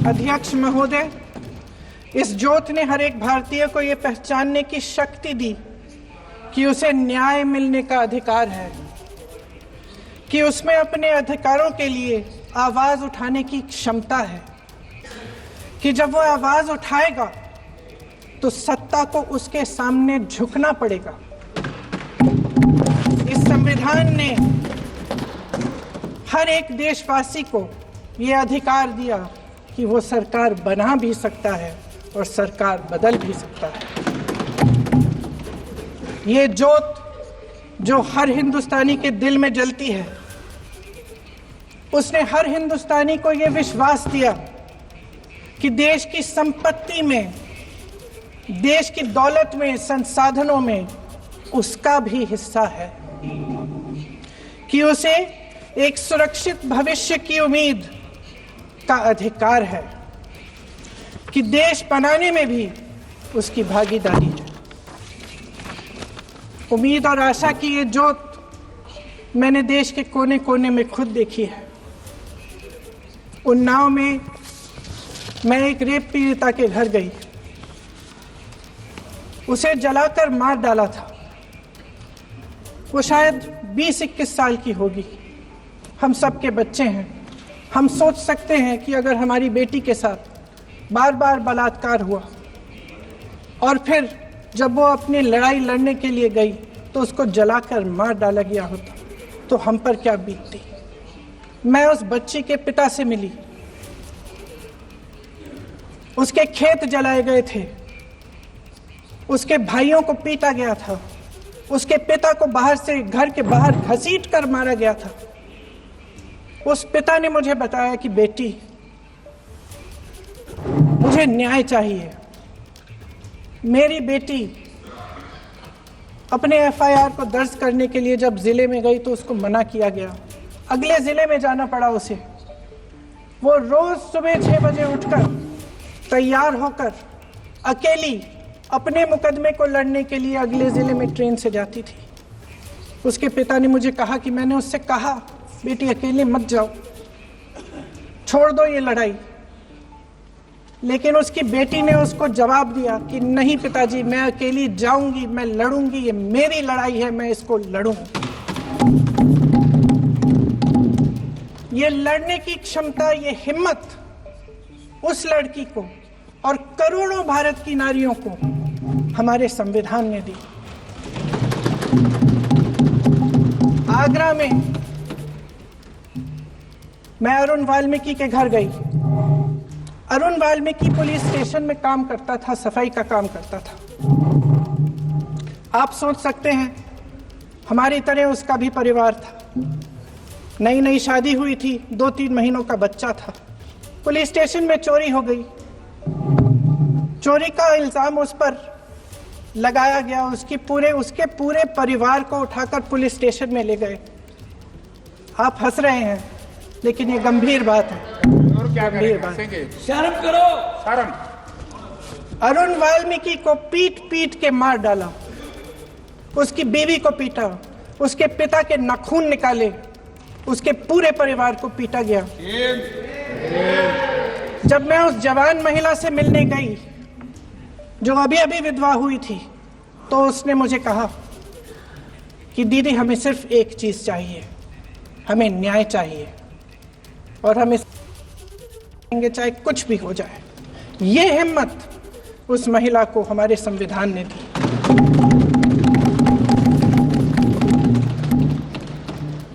अध्यक्ष महोदय, इस ज्योत ने हर एक भारतीय को ये पहचानने की शक्ति दी कि उसे न्याय मिलने का अधिकार है, कि उसमें अपने अधिकारों के लिए आवाज उठाने की क्षमता है, कि जब वो आवाज उठाएगा तो सत्ता को उसके सामने झुकना पड़ेगा। इस संविधान ने हर एक देशवासी को ये अधिकार दिया कि वो सरकार बना भी सकता है और सरकार बदल भी सकता है। ये ज्योत जो हर हिंदुस्तानी के दिल में जलती है, उसने हर हिंदुस्तानी को ये विश्वास दिया कि देश की संपत्ति में, देश की दौलत में, संसाधनों में उसका भी हिस्सा है, कि उसे एक सुरक्षित भविष्य की उम्मीद का अधिकार है, कि देश बनाने में भी उसकी भागीदारी है। उम्मीद और आशा की ये ज्योत मैंने देश के कोने कोने में खुद देखी है। उन्नाव में मैं एक रेप पीड़िता के घर गई, उसे जलाकर मार डाला था। वो शायद 20-21 साल की होगी। हम सबके बच्चे हैं। हम सोच सकते हैं कि अगर हमारी बेटी के साथ बार बार बलात्कार हुआ और फिर जब वो अपनी लड़ाई लड़ने के लिए गई तो उसको जलाकर मार डाला गया होता तो हम पर क्या बीतती। मैं उस बच्ची के पिता से मिली। उसके खेत जलाए गए थे, उसके भाइयों को पीटा गया था, उसके पिता को बाहर से घर के बाहर घसीट कर मारा गया था। उस पिता ने मुझे बताया कि बेटी, मुझे न्याय चाहिए। मेरी बेटी अपने एफआईआर को दर्ज करने के लिए जब जिले में गई तो उसको मना किया गया। अगले जिले में जाना पड़ा उसे। वो रोज सुबह 6 बजे उठकर तैयार होकर अकेली अपने मुकदमे को लड़ने के लिए अगले जिले में ट्रेन से जाती थी। उसके पिता ने मुझे कहा कि मैंने उससे कहा, बेटी अकेले मत जाओ, छोड़ दो ये लड़ाई। लेकिन उसकी बेटी ने उसको जवाब दिया कि नहीं पिताजी, मैं अकेली जाऊंगी, मैं लड़ूंगी, ये मेरी लड़ाई है, मैं इसको लड़ूंगी। ये लड़ने की क्षमता, ये हिम्मत उस लड़की को और करोड़ों भारत की नारियों को हमारे संविधान ने दी। आगरा में मैं अरुण वाल्मीकि के घर गई। अरुण वाल्मीकि पुलिस स्टेशन में काम करता था, सफाई का काम करता था। आप सोच सकते हैं हमारी तरह उसका भी परिवार था। नई नई शादी हुई थी, 2-3 महीनों का बच्चा था। पुलिस स्टेशन में चोरी हो गई। चोरी का इल्जाम उस पर लगाया गया। उसके पूरे परिवार को उठाकर पुलिस स्टेशन में ले गए। आप हंस रहे हैं, लेकिन ये गंभीर बात है। और क्या गंभीर बात। शर्म करो, शर्म। अरुण वाल्मीकि को पीट पीट के मार डाला, उसकी बीवी को पीटा, उसके पिता के नाखून निकाले, उसके पूरे परिवार को पीटा गया। जब मैं उस जवान महिला से मिलने गई जो अभी अभी विधवा हुई थी, तो उसने मुझे कहा कि दीदी, हमें सिर्फ एक चीज चाहिए, हमें न्याय चाहिए और हम इस चाहे कुछ भी हो जाए। ये हिम्मत उस महिला को हमारे संविधान ने दी।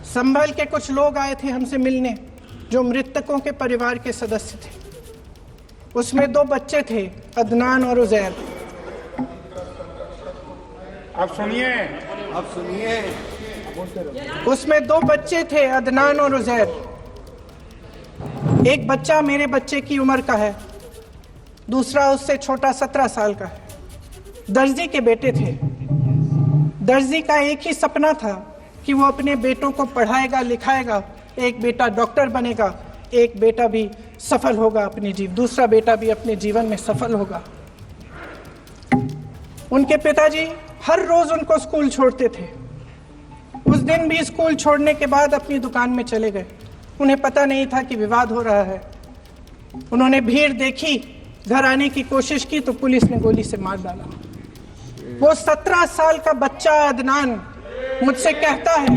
संभल के कुछ लोग आए थे हमसे मिलने जो मृतकों के परिवार के सदस्य थे। उसमें 2 बच्चे थे, अदनान और उजैर। अब सुनिए, उसमें 2 बच्चे थे, अदनान और उजैर। एक बच्चा मेरे बच्चे की उम्र का है, दूसरा उससे छोटा 17 साल का है। दर्जी के बेटे थे। दर्जी का एक ही सपना था कि वो अपने बेटों को पढ़ाएगा, लिखाएगा। एक बेटा डॉक्टर बनेगा, एक बेटा भी सफल होगा दूसरा बेटा भी अपने जीवन में सफल होगा। उनके पिताजी हर रोज उनको स्कूल छोड़ते थे। उस दिन भी स्कूल छोड़ने के बाद अपनी दुकान में चले गए। उन्हें पता नहीं था कि विवाद हो रहा है। उन्होंने भीड़ देखी, घर आने की कोशिश की तो पुलिस ने गोली से मार डाला। वो 17 साल का बच्चा अदनान मुझसे कहता है,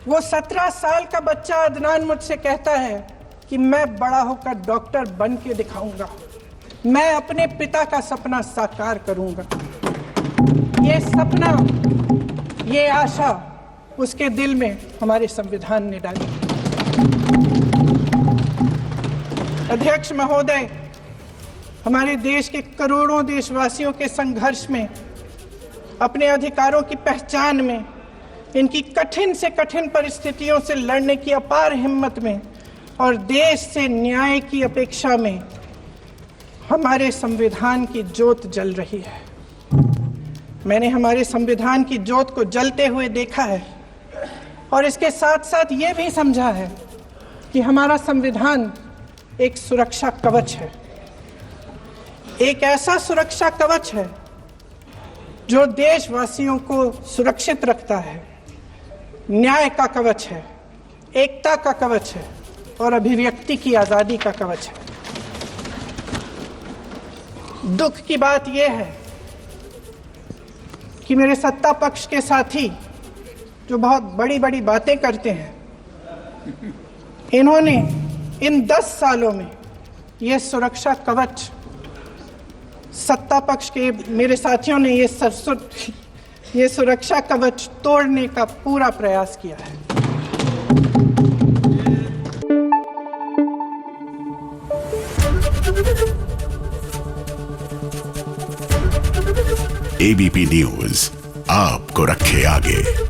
वो 17 साल का बच्चा अदनान मुझसे कहता है कि मैं बड़ा होकर डॉक्टर बन के दिखाऊंगा, मैं अपने पिता का सपना साकार करूंगा। ये सपना, ये आशा उसके दिल में हमारे संविधान ने डाली। अध्यक्ष महोदय, हमारे देश के करोड़ों देशवासियों के संघर्ष में, अपने अधिकारों की पहचान में, इनकी कठिन से कठिन परिस्थितियों से लड़ने की अपार हिम्मत में और देश से न्याय की अपेक्षा में हमारे संविधान की ज्योत जल रही है। मैंने हमारे संविधान की ज्योत को जलते हुए देखा है और इसके साथ साथ ये भी समझा है कि हमारा संविधान एक सुरक्षा कवच है, एक ऐसा सुरक्षा कवच है जो देशवासियों को सुरक्षित रखता है, न्याय का कवच है, एकता का कवच है और अभिव्यक्ति की आजादी का कवच है। दुख की बात यह है कि मेरे सत्ता पक्ष के साथी जो बहुत बड़ी बड़ी बातें करते हैं, इन्होंने इन 10 सालों में यह सुरक्षा कवच, सत्ता पक्ष के मेरे साथियों ने ये सुरक्षा कवच तोड़ने का पूरा प्रयास किया है। एबीपी न्यूज आपको रखे आगे।